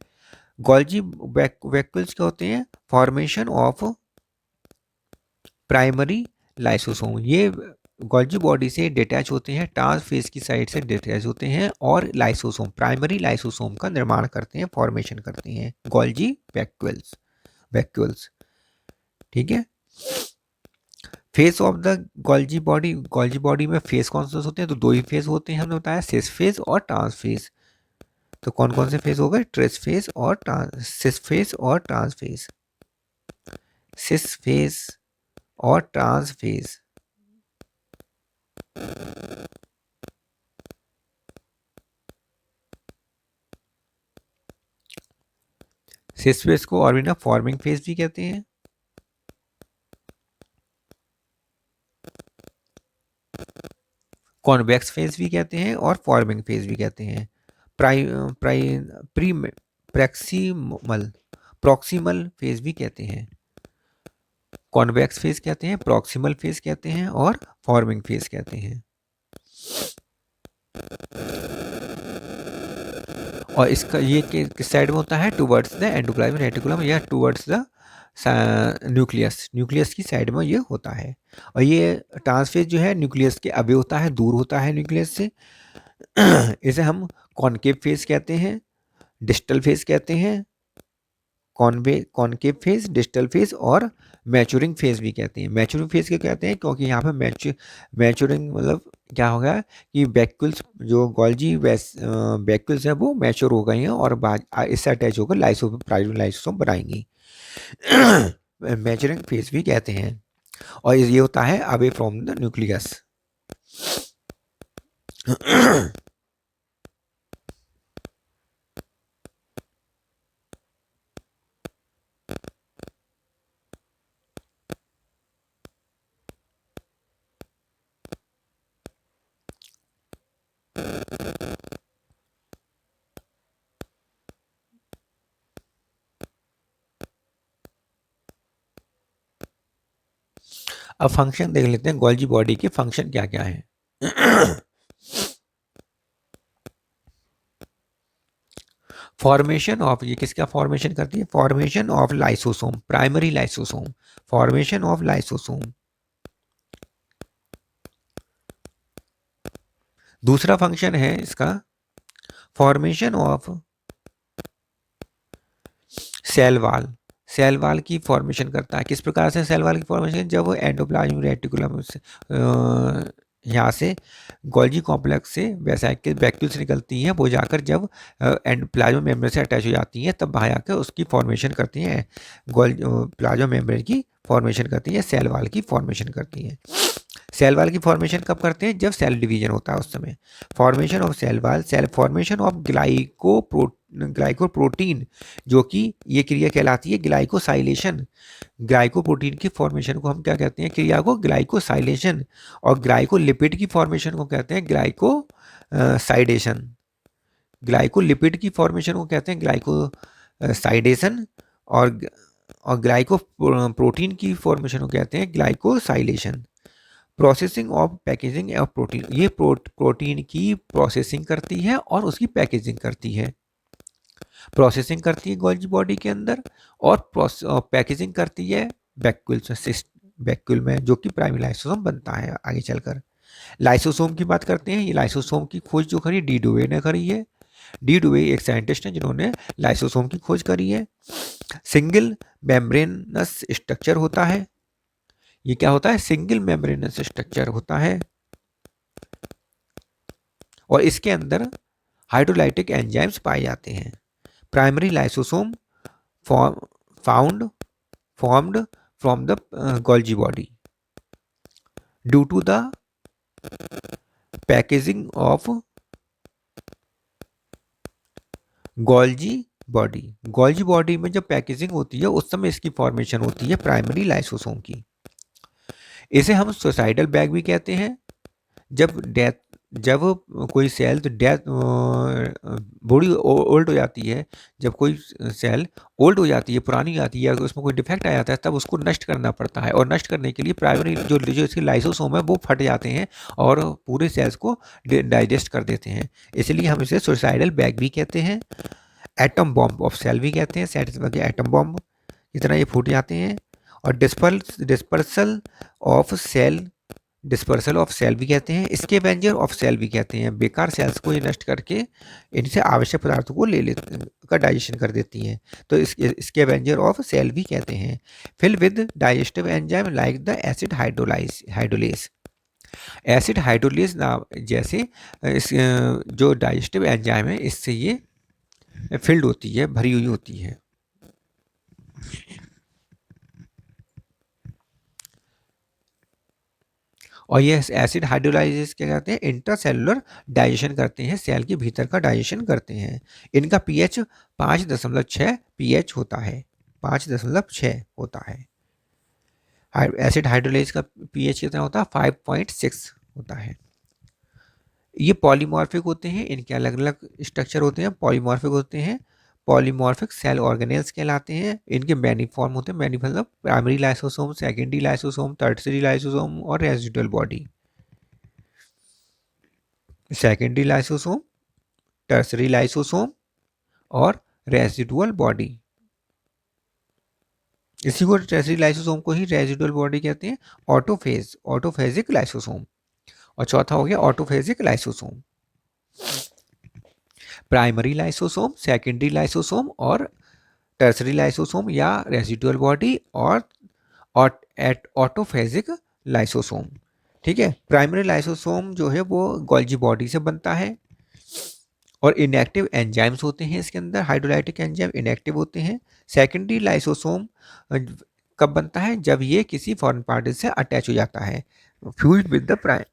गोल्जी वैक्यूल्स क्या होते हैं? फॉर्मेशन ऑफ प्राइमरी लाइसोसोम, ये गोल्जी बॉडी से डिटैच होते हैं, ट्रांसफेज की साइड से डिटैच होते हैं और लाइसोसोम, प्राइमरी लाइसोसोम का निर्माण करते हैं, फॉर्मेशन करते हैं गोल्जी वैक्यूल्स, वैक्यूल्स। ठीक है। Face of the Golgi body, Golgi body में फेस कौन से होते हैं? तो 2 ही फेस होते हैं, हमने बताया, सिस फेस और ट्रांस फेस। तो कौन कौन से फेस हो गए? ट्रेस फेस और सिस फेस और ट्रांस फेस, सिस फेस और ट्रांस फेस। सिस फेस को और भी ना फॉर्मिंग फेस भी कहते हैं। कॉन्वेक्स फेज भी कहते हैं और फॉर्मिंग फेज भी कहते हैं। प्राइ प्राइ प्री प्रैक्सिमल प्रॉक्सिमल फेज भी कहते हैं, कॉन्वेक्स फेज कहते हैं, प्रॉक्सिमल फेज कहते हैं और फॉर्मिंग फेज कहते हैं। और इसका ये किस साइड में होता है, टुवर्ड्स द एंडोप्लाज्मिक रेटिकुलम या टुवर्ड्स द न्यूक्लियस, न्यूक्लियस की साइड में ये होता है। और ये ट्रांसफेज जो है न्यूक्लियस के अबे होता है, दूर होता है न्यूक्लियस से। इसे हम कॉनकेव फेज कहते हैं, डिस्टल फेज कहते हैं, कॉनकेव फेज, डिस्टल फेज और मैच्योरिंग फेज भी कहते हैं। मैच्योरिंग फेज क्या कहते हैं, क्योंकि यहाँ पे मैच्योरिंग मतलब क्या होगा कि वैक्यूल्स जो गोल्जी वैक्यूल्स है वो मैच्योर हो गई हैं और इससे अटैच होकर लाइसोसोम बनाएंगी। मैच्योरिंग फेज भी कहते हैं। और ये होता है अवे फ्रॉम द न्यूक्लियस। अब फंक्शन देख लेते हैं, गोल्जी बॉडी के फंक्शन क्या क्या है। फॉर्मेशन ऑफ, ये किसका फॉर्मेशन करती है, formation of lysosome, primary lysosome, formation of lysosome. दूसरा फंक्शन है इसका formation of cell wall, cell wall की फॉर्मेशन करता है। किस प्रकार से सेल वाल की फॉर्मेशन, जब वो एंडोप्लाज्मिक रेटिकुलम से यहाँ से गोल्जी कॉम्प्लेक्स से वेसाइकल वैक्यूल्स निकलती हैं, वो जाकर जब प्लाज्मा मेम्ब्रेन से अटैच हो जाती हैं तब बाहर आकर उसकी फॉर्मेशन करती हैं, प्लाज्मा मेम्ब्रेन की फॉर्मेशन करती हैं, सेल वाल की फॉर्मेशन करती हैं। सेल वाल की फॉर्मेशन कब करते हैं, जब सेल डिवीजन होता है उस समय। Formation of cell wall, cell formation of glycoprotein, जो कि ये क्रिया कहलाती है ग्लाइकोसाइलेशन। ग्लाइकोप्रोटीन की फॉर्मेशन को हम क्या कहते हैं, क्रिया को ग्लाइकोसाइलेशन। और ग्लाइकोलिपिड की फॉर्मेशन को कहते हैं ग्लाइकोसाइडेशन। ग्लाइकोलिपिड की फॉर्मेशन को कहते हैं ग्लाइकोसाइडेशन और ग्लाइको प्रोटीन की फॉर्मेशन को कहते हैं glycosylation. Processing of packaging of protein, ये प्रोटीन की प्रोसेसिंग करती है और उसकी पैकेजिंग करती है। प्रोसेसिंग करती है गोल्जी बॉडी के अंदर और पैकेजिंग करती है वैक्यूल में, जो कि प्राइमरी लाइसोसोम बनता है आगे चलकर। लाइसोसोम की बात करते हैं। ये लाइसोसोम की खोज जो करी डी डुवे ने करी है। डी डुवे एक साइंटिस्ट हैं जिन्होंने लाइसोसोम की खोज करी है। सिंगल मेम्ब्रेनस स्ट्रक्चर होता है, ये क्या होता है, सिंगल मेम्ब्रेनस स्ट्रक्चर होता है और इसके अंदर हाइड्रोलाइटिक एंजाइम्स पाए जाते हैं। Primary lysosome formed from the Golgi body due to the packaging of Golgi body. Golgi body में जब पैकेजिंग होती है उस समय इसकी फॉर्मेशन होती है प्राइमरी लाइसोसोम की। इसे हम सुसाइडल बैग भी कहते हैं। जब कोई सेल तो बॉडी ओल्ड हो जाती है, जब कोई सेल ओल्ड हो जाती है, पुरानी हो जाती है, अगर उसमें कोई डिफेक्ट आ जाता है तब उसको नष्ट करना पड़ता है। और नष्ट करने के लिए प्राइमरी जो इसकी लाइसोसोम है वो फट जाते हैं और पूरे सेल्स को डाइजेस्ट कर देते हैं, इसलिए हम इसे सुसाइडल बैग भी कहते हैं। एटम बॉम्ब ऑफ सेल भी कहते हैं, सेल के एटम बॉम्ब की तरह ये फूट जाते हैं। और डिस्पर्सल ऑफ सेल भी कहते हैं, स्कैवेंजर ऑफ सेल भी कहते हैं। बेकार सेल्स को ये नष्ट करके इनसे आवश्यक पदार्थों को ले लेते का डाइजेशन कर देती हैं, तो स्कैवेंजर ऑफ सेल भी कहते हैं। Fill with digestive enzyme like the acid hydrolase. Acid hydrolase नाम जैसे जो डाइजेस्टिव एंजाइम है इससे ये फिल्ड होती है, भरी हुई होती है। और ये एसिड हाइड्रोलाइसिस क्या कहते हैं, इंट्रासेलुलर डाइजेशन करते हैं, सेल के भीतर का डाइजेशन करते हैं। इनका पीएच 5.6 पीएच होता है, 5.6 होता है। एसिड हाइड्रोलाइसिस का पीएच कितना होता है, 5.6 होता है। ये पॉलीमॉर्फिक होते हैं, इनके अलग अलग स्ट्रक्चर होते हैं, पॉलीमॉर्फिक होते हैं, पॉलीमॉर्फिक सेल ऑर्गेनेल्स कहलाते हैं। इनके मैनी फॉर्म होते हैं, मैनी मतलब primary lysosome, secondary lysosome, tertiary lysosome और residual body. Secondary lysosome, tertiary lysosome और रेजिडुअल बॉडी। इसी को टर्टियरी लाइसोसोम को ही रेजिडुअल बॉडी कहते हैं। Autophage, autophagic lysosome. और चौथा हो गया autophagic lysosome. Primary lysosome, secondary lysosome और टर्सरी लाइसोसोम या रेजिडुअल बॉडी और ऑटोफेजिक लाइसोसोम। ठीक है, प्राइमरी लाइसोसोम जो है वो गोल्जी बॉडी से बनता है और इनएक्टिव एंजाइम्स होते हैं इसके अंदर, हाइड्रोलाइटिक एंजाइम इनएक्टिव होते हैं। सेकेंडरी लाइसोसोम कब बनता है? जब ये किसी फॉरेन पार्टिकल से अटैच हो जाता है, fused with the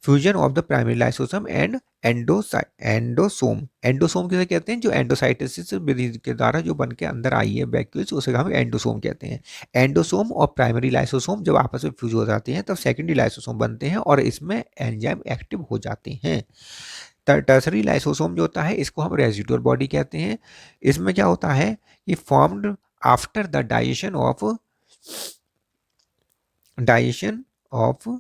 fusion of the primary lysosome and endosome. Endosome किसे कहते हैं? जो एंडोसाइटोसिस विधि के द्वारा जो बन के अंदर आई है वैक्यूल्स, उसे हम एंडोसोम कहते हैं। एंडोसोम और प्राइमरी लाइसोसोम जब आपस में फ्यूज हो जाते हैं तब सेकेंडरी लाइसोसोम बनते हैं और इसमें एंजाइम एक्टिव हो जाते हैं। टर्सरी लाइसोसोम जो होता है इसको हम रेजिडुअल बॉडी कहते हैं। इसमें क्या होता है कि formed after the digestion of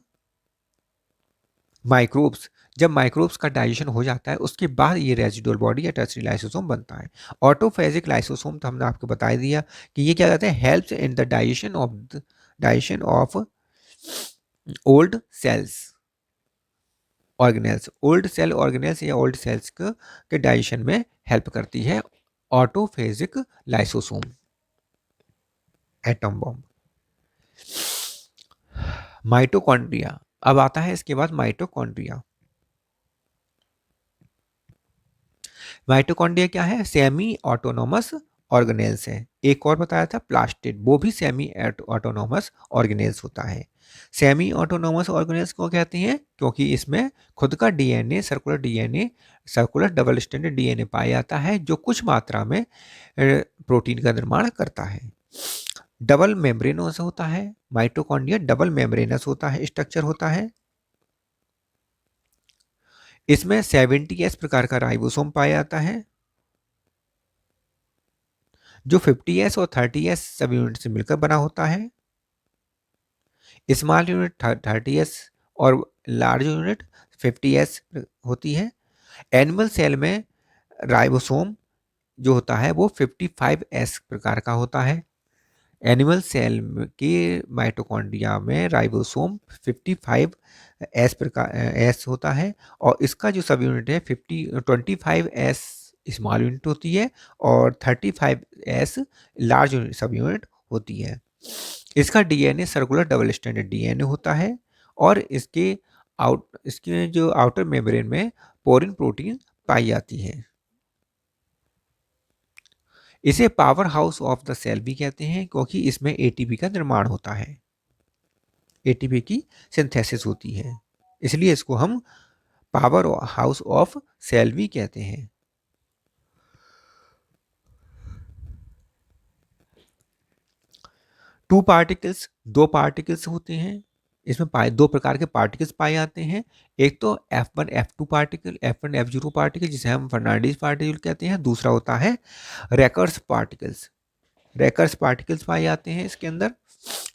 microbes. जब माइक्रोब्स का डाइजेशन हो जाता है उसके बाद ये रेजिडुअल बॉडी या टर्सरी लाइसोसोम बनता है। ऑटोफेजिक लाइसोसोम तो हमने आपको बता दिया कि ये क्या कहते हैं, helps in the digestion of old cells organelles. Old cell organelles या ओल्ड सेल्स के डाइजेशन में हेल्प करती है autophagic lysosome. Atom bomb. Mitochondria. अब आता है इसके बाद माइटोकॉन्ड्रिया। माइटोकॉन्ड्रिया क्या है? सेमी ऑटोनोमस ऑर्गेनेल्स है। एक और बताया था प्लास्टिड, वो भी सेमी ऑटोनोमस ऑर्गेनेल्स होता है। सेमी ऑटोनोमस ऑर्गेनेल्स को कहते हैं क्योंकि इसमें खुद का DNA, circular double standard DNA पाया जाता है जो कुछ मात्रा में प्रोटीन का निर्माण करता है। डबल मेम्ब्रेनस होता है माइटोकॉन्ड्रिया, डबल मेम्ब्रेनस होता है, स्ट्रक्चर होता है। इसमें 70S प्रकार का राइबोसोम पाया जाता है जो 50S और 30S सब यूनिट से मिलकर बना होता है। स्मॉल यूनिट 30S और लार्ज यूनिट 50S होती है। एनिमल सेल में राइबोसोम जो होता है वो 55S प्रकार का होता है। एनिमल सेल के माइटोकॉन्ड्रिया में राइबोसोम 55S प्रकार एस होता है और इसका जो सब यूनिट है 25S स्मॉल यूनिट होती है और 35S लार्ज सब यूनिट होती है। इसका DNA circular double standard DNA होता है और इसके जो आउटर मेम्ब्रेन में पोरिन प्रोटीन पाई जाती है। इसे power house of the cell भी कहते हैं क्योंकि इसमें एटीपी का निर्माण होता है, एटीपी की सिंथेसिस होती है, इसलिए इसको हम पावर हाउस ऑफ सेल भी कहते हैं। टू पार्टिकल्स, दो पार्टिकल्स होते हैं। इसमें दो प्रकार के पार्टिकल्स पाए जाते हैं। एक तो F1 F2 particle, F1 F0 particle जिसे हम फर्नांडीज पार्टिकल कहते हैं। दूसरा होता है रैकर्स पार्टिकल्स। रैकर्स पार्टिकल्स पाए जाते हैं इसके अंदर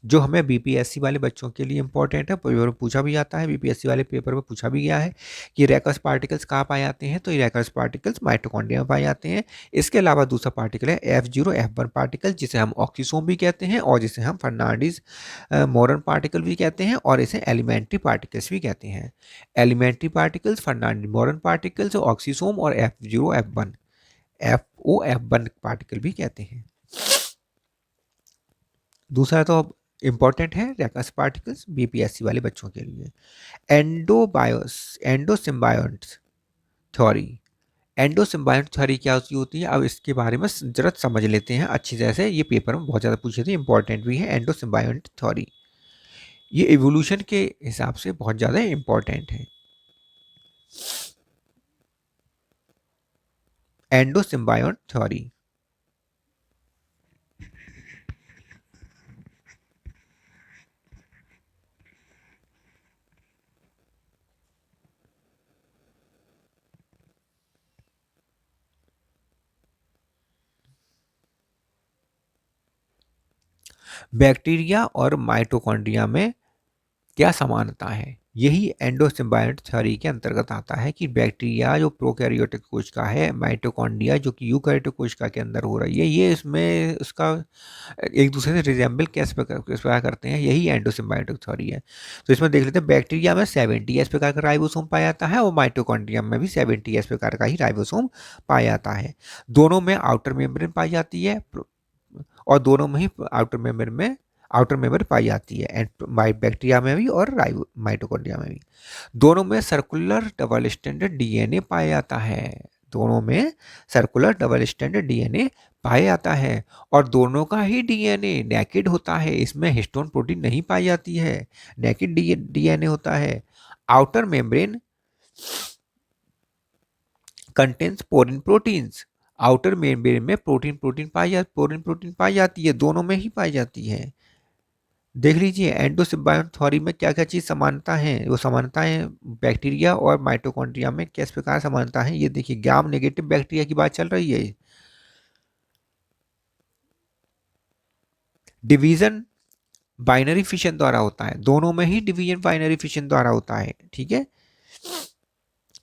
जो हमें बीपीएससी वाले बच्चों के लिए इंपॉर्टेंट है, पूछा भी जाता है, बीपीएससी वाले पेपर में पूछा भी गया है कि रैकर्स पार्टिकल्स कहाँ पाए जाते हैं। तो ये रैकर्स पार्टिकल्स माइटोकॉन्ड्रिया में पाए जाते हैं। इसके अलावा दूसरा पार्टिकल है F0 F1 पार्टिकल जिसे हम ऑक्सीसोम भी कहते हैं और जिसे हम फर्नांडीज मोरन पार्टिकल भी कहते हैं और इसे एलिमेंट्री पार्टिकल्स भी कहते हैं। एलिमेंट्री पार्टिकल्स, फर्नांडीज मोरन पार्टिकल्स, ऑक्सीसोम और F0 F1 FOF1 पार्टिकल भी कहते हैं। दूसरा तो अब इंपॉर्टेंट है रैकर्स पार्टिकल्स बीपीएससी वाले बच्चों के लिए। एंडोसिम्बायोट थ्योरी। एंडोसिम्बायोट थ्योरी क्या होती है, अब इसके बारे में जरा समझ लेते हैं अच्छी तरह से। ये पेपर में बहुत ज़्यादा पूछे थे, इंपॉर्टेंट भी है एंडोसिम्बायोट थ्योरी। ये इवोल्यूशन के हिसाब से बहुत ज़्यादा इंपॉर्टेंट है। एंडोसिम्बायोट थ्योरी। बैक्टीरिया और माइटोकॉन्ड्रिया में क्या समानता है? यही एंडोसिम्बायोट थ्योरी के अंतर्गत आता है कि बैक्टीरिया जो प्रोकैरियोटिक कोशिका है, माइटोकॉन्ड्रिया जो कि यूकैरियोटिक कोशिका के अंदर हो रही है, ये इसमें उसका एक दूसरे से रिजेंबल किस प्रकार करते हैं, यही एंडोसिम्बायोटिक थ्योरी है। तो इसमें देख लेते हैं, बैक्टीरिया में 70 एस प्रकार का राइबोसोम पाया जाता है और माइटोकॉन्ड्रिया में भी 70 एस प्रकार का ही राइबोसोम पाया जाता है। दोनों में आउटर मेम्ब्रेन पाई जाती है और दोनों में ही आउटर मेम्ब्रेन पाई जाती है, एंड बैक्टीरिया में भी और माइटोकॉन्ड्रिया में भी। दोनों में सर्कुलर डबल स्टैंडर्ड डीएनए पाया जाता है। दोनों में सर्कुलर डबल स्टैंडर्ड डीएनए पाया जाता है और दोनों का ही डीएनए नेकेड होता है, इसमें हिस्टोन प्रोटीन नहीं पाई जाती है, नेकेड डीएनए होता है। Outer membrane contains porin proteins, outer membrane में पोरिन प्रोटीन पाई जाती है, दोनों में ही पाई जाती है। देख लीजिए एंडोसिम्बायोट थ्योरी में क्या क्या चीज समानता है, वो समानताएं बैक्टीरिया और माइटोकॉन्ड्रिया में किस प्रकार समानता है, ये देखिए ग्राम नेगेटिव बैक्टीरिया की बात चल रही है। डिवीजन बाइनरी फिशन द्वारा होता है, दोनों में ही डिवीजन बाइनरी फिशन द्वारा होता है, ठीक है।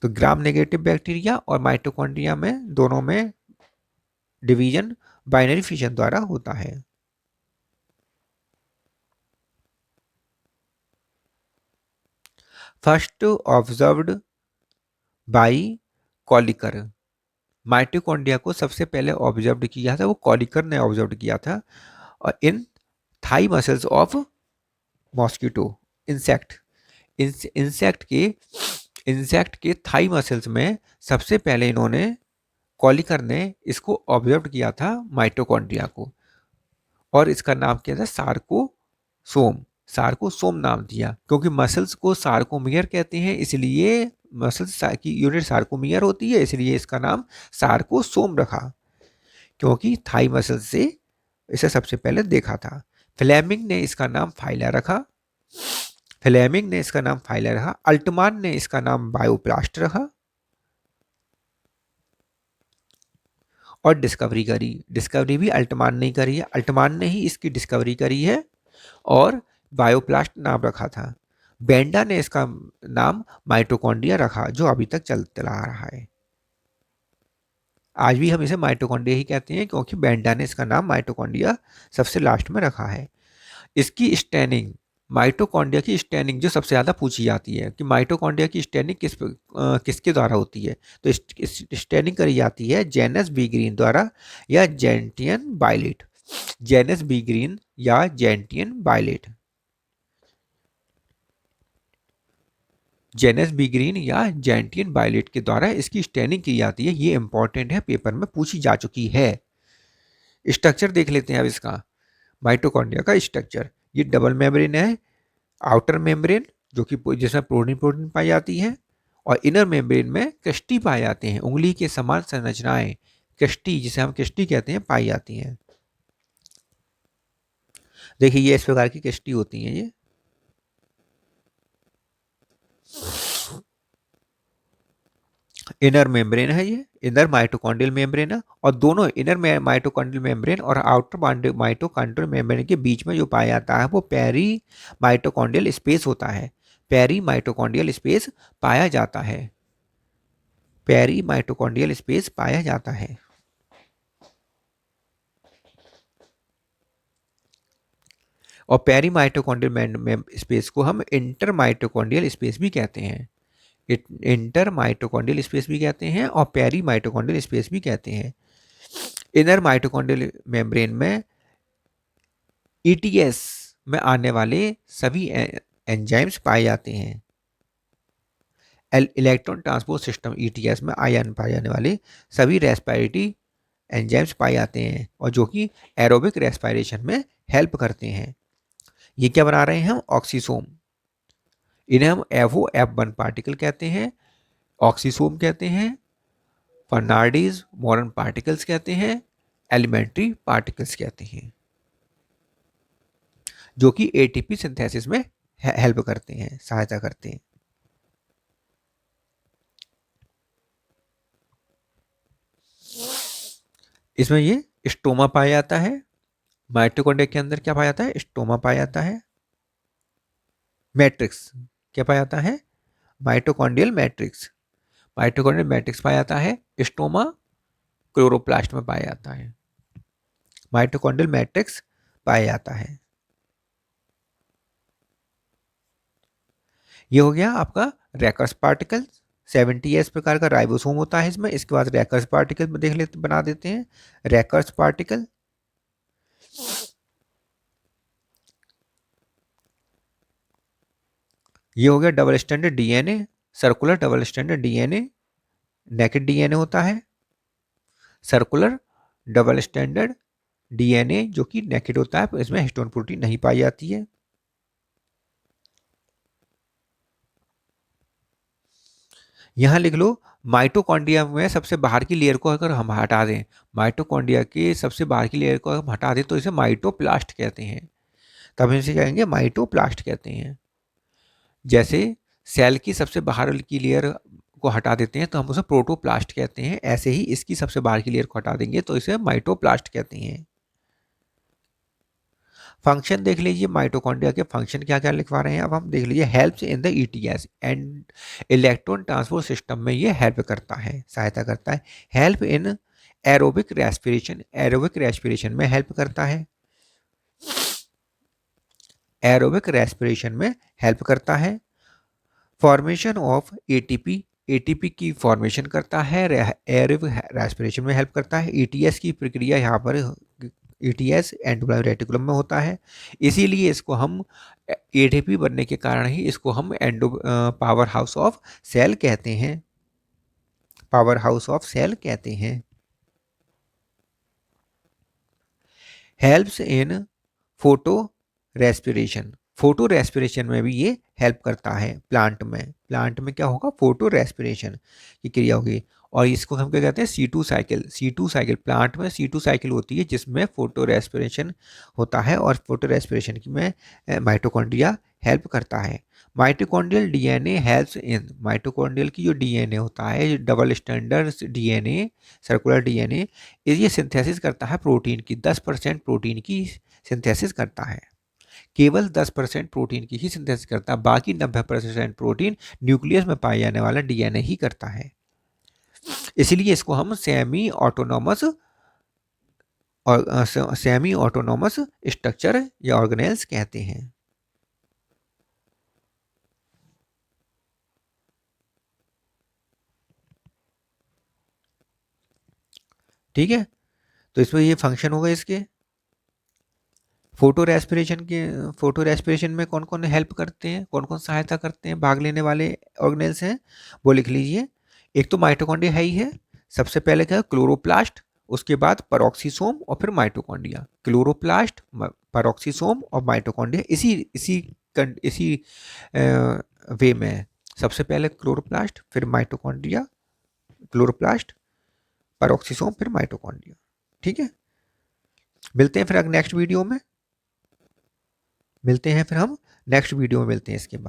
तो ग्राम नेगेटिव बैक्टीरिया और माइटोकॉन्ड्रिया में दोनों में डिवीजन बाइनरी फिशन द्वारा होता है। फर्स्ट ऑब्जर्व्ड बाई कॉलिकर, माइटोकॉन्ड्रिया को सबसे पहले ऑब्जर्व किया था, वो कॉलिकर ने ऑब्जर्व किया था। और इन thigh muscles of mosquito insect, insect के थाई मसल्स में सबसे पहले इन्होंने, कॉलिकर ने इसको ऑब्जर्व किया था माइटोकॉन्ड्रिया को, और इसका नाम क्या था, सार्कोसोम, सार्कोसोम नाम दिया, क्योंकि मसल्स को सार्कोमियर कहते हैं, इसलिए मसल्स की यूनिट सार्कोमियर होती है, इसलिए इसका नाम सार्कोसोम रखा, क्योंकि थाई मसल से इसे सबसे पहले देखा था। फ्लेमिंग ने इसका नाम फाइला रखा, अल्टमान ने इसका नाम बायोप्लास्ट रखा, और डिस्कवरी भी अल्टमान ने ही करी है, अल्टमान ने ही इसकी डिस्कवरी करी है और बायोप्लास्ट नाम रखा था। बेंडा ने इसका नाम माइटोकॉन्ड्रिया रखा, जो अभी तक चलता आ रहा है। आज भी हम इसे माइटोकॉन्ड्रिया ही कहते हैं, क्योंकि बेंडा ने इसका नाम माइटोकॉन्ड्रिया सबसे लास्ट में रखा है। इसकी स्टैनिंग, माइटोकॉन्ड्रिया की स्टैनिंग जो सबसे ज़्यादा पूछी जाती है कि माइटोकॉन्ड्रिया की स्टैनिंग किसके द्वारा होती है, तो स्टैनिंग करी जाती है जेनस बी ग्रीन द्वारा या जेंटियन बाइलेट, जेनस बी ग्रीन या जेंटियन बाइलेट, जेनस बी ग्रीन या जेंटियन बाइलेट के द्वारा इसकी स्टैनिंग की जाती है। ये इंपॉर्टेंट है, पेपर में पूछी जा चुकी है। स्ट्रक्चर देख लेते हैं अब इसका, माइटोकॉन्ड्रिया का स्ट्रक्चर, ये डबल मेम्ब्रेन है, आउटर मेम्ब्रेन जो कि जिसमें प्रोटीन प्रोटीन पाई जाती है, और इनर मेम्ब्रेन में क्रिस्टी पाए जाते हैं, उंगली के समान संरचनाएं, क्रिस्टी जिसे हम क्रिस्टी कहते हैं, पाई जाती हैं। देखिए ये इस प्रकार की क्रिस्टी होती हैं, ये इनर मेम्ब्रेन है, ये इनर माइटोकॉन्ड्रियल मेम्ब्रेन है, और दोनों इनर माइटोकॉन्ड्रियल मेम्ब्रेन और आउटर माइटोकॉन्ड्रियल मेम्ब्रेन के बीच में जो पाया जाता है वो पेरी माइटोकॉन्ड्रियल स्पेस होता है, पेरी माइटोकॉन्ड्रियल स्पेस पाया जाता है, पेरी माइटोकॉन्ड्रियल स्पेस पाया जाता है। और पेरी माइटोकॉन्ड्रियल स्पेस को हम इंटर माइटोकॉन्ड्रियल स्पेस भी कहते हैं, इंटर माइटोकॉन्ड्रियल स्पेस भी कहते हैं और पेरी माइटोकॉन्ड्रियल स्पेस भी कहते हैं। इनर माइटोकॉन्ड्रियल मेम्ब्रेन में ईटीएस में आने वाले सभी एंजाइम्स पाए जाते हैं, इलेक्ट्रॉन ट्रांसपोर्ट सिस्टम ईटीएस में पाए जाने वाले सभी रेस्पिरेटरी एंजाइम्स पाए जाते हैं, और जो कि एरोबिक रेस्पिरेशन में हेल्प करते हैं। ये क्या बना रहे हैं हम, ऑक्सीसोम, इन्हें हम FOF1 पार्टिकल कहते हैं, ऑक्सीसोम कहते हैं, फर्नांडीज मोरन पार्टिकल्स कहते हैं, एलिमेंट्री पार्टिकल्स कहते हैं, जो कि एटीपी सिंथेसिस में हेल्प करते हैं, सहायता करते हैं। इसमें ये स्टोमा पाया जाता है, माइटोकॉन्ड्रिया के अंदर क्या पाया जाता है? स्टोमा पाया जाता है। मैट्रिक्स क्या पाया जाता है? Mitochondrial matrix. माइटोकॉन्ड्रियल मैट्रिक्स पाया जाता है। स्टोमा क्लोरोप्लास्ट में पाया जाता है। माइटोकॉन्ड्रियल मैट्रिक्स पाया जाता है। ये हो गया आपका रैकर्स पार्टिकल। 70s प्रकार का राइबोसोम होता है इसमें। इसके बाद रैकर्स पार्टिकल में देख लेते, बना देते हैं रैकर्स पार्टिकल। ये हो गया double standard DNA, circular double standard DNA. Naked DNA होता है। सर्कुलर डबल स्टैंडर्ड डीएनए जो कि नेकेड होता है, इसमें हिस्टोन प्रोटीन नहीं पाई जाती है। यहां लिख लो, माइटोकॉन्ड्रिया में सबसे बाहर की लेयर को अगर हम हटा दें, माइटोकॉन्ड्रिया के सबसे बाहर की लेयर को हम हटा दें तो इसे माइटोप्लास्ट कहते हैं। तब इसे कहेंगे माइटोप्लास्ट कहते हैं। जैसे सेल की सबसे बाहर की लेयर को हटा देते हैं तो हम उसे प्रोटोप्लास्ट कहते हैं, ऐसे ही इसकी सबसे बाहर की लेयर को हटा देंगे तो इसे माइटोप्लास्ट कहते हैं। फंक्शन देख लीजिए, माइटोकॉन्ड्रिया के फंक्शन क्या क्या लिखवा रहे हैं अब हम देख लीजिए। Helps in the ETS and electron transport system में ये हेल्प करता है, सहायता करता है। Help in aerobic respiration, aerobic respiration में हेल्प करता है। एरोबिक रेस्पिरेशन में हेल्प करता है। फॉर्मेशन ऑफ एटीपी, एटीपी की फॉर्मेशन करता है। एरोबिक रेस्पिरेशन में हेल्प करता है। ईटीएस की प्रक्रिया यहाँ पर ईटीएस एंडोप्लाज्मिक रेटिकुलम में होता है, इसीलिए इसको हम एटीपी बनने के कारण ही इसको हम पावर हाउस ऑफ सेल कहते हैं। पावर हाउस ऑफ सेल कहते हैं। हेल्प्स इन फोटो रेस्पिरेशन, फोटो रेस्पिरेशन में भी ये हेल्प करता है। प्लांट में, प्लांट में क्या होगा? फोटो रेस्पिरेशन की क्रिया होगी। और इसको हम क्या कहते हैं? C2 cycle. C2 cycle, plant में C2 साइकिल होती है जिसमें फोटो रेस्पिरेशन होता है और फोटो रेस्पिरेशन की में माइटोकॉन्ड्रिया हेल्प करता है। Mitochondrial DNA helps in, mitochondrial की जो डीएनए होता है, double standard DNA, circular DNA, ये सिंथेसिस करता है प्रोटीन की। 10% प्रोटीन की सिंथेसिस करता है। केवल 10% प्रोटीन की ही सिंथेसिस करता है, बाकी 90% प्रोटीन न्यूक्लियस में पाए जाने वाला डीएनए ही करता है। इसलिए इसको हम सेमी ऑटोनॉमस और सेमी ऑटोनॉमस स्ट्रक्चर या ऑर्गेनेल्स कहते हैं। ठीक है, तो इसमें ये फंक्शन होगा इसके। फोटो रेस्पिरेशन के, फोटो रेस्पिरेशन में कौन कौन हेल्प करते हैं, कौन कौन सहायता करते हैं, भाग लेने वाले ऑर्गेनेल्स हैं, वो लिख लीजिए। एक तो माइटोकॉन्ड्रिया है ही है, सबसे पहले क्या है? क्लोरोप्लास्ट, उसके बाद पेरोक्सीसोम और फिर माइटोकॉन्ड्रिया। क्लोरोप्लास्ट, पेरोक्सीसोम और माइटोकॉन्ड्रिया इसी इसी इसी वे में है। सबसे पहले क्लोरोप्लास्ट, फिर माइटोकॉन्ड्रिया, क्लोरोप्लास्ट, पेरोक्सीसोम, फिर माइटोकॉन्ड्रिया। ठीक है, मिलते हैं फिर नेक्स्ट वीडियो में। मिलते हैं फिर हम नेक्स्ट वीडियो में मिलते हैं इसके बाद।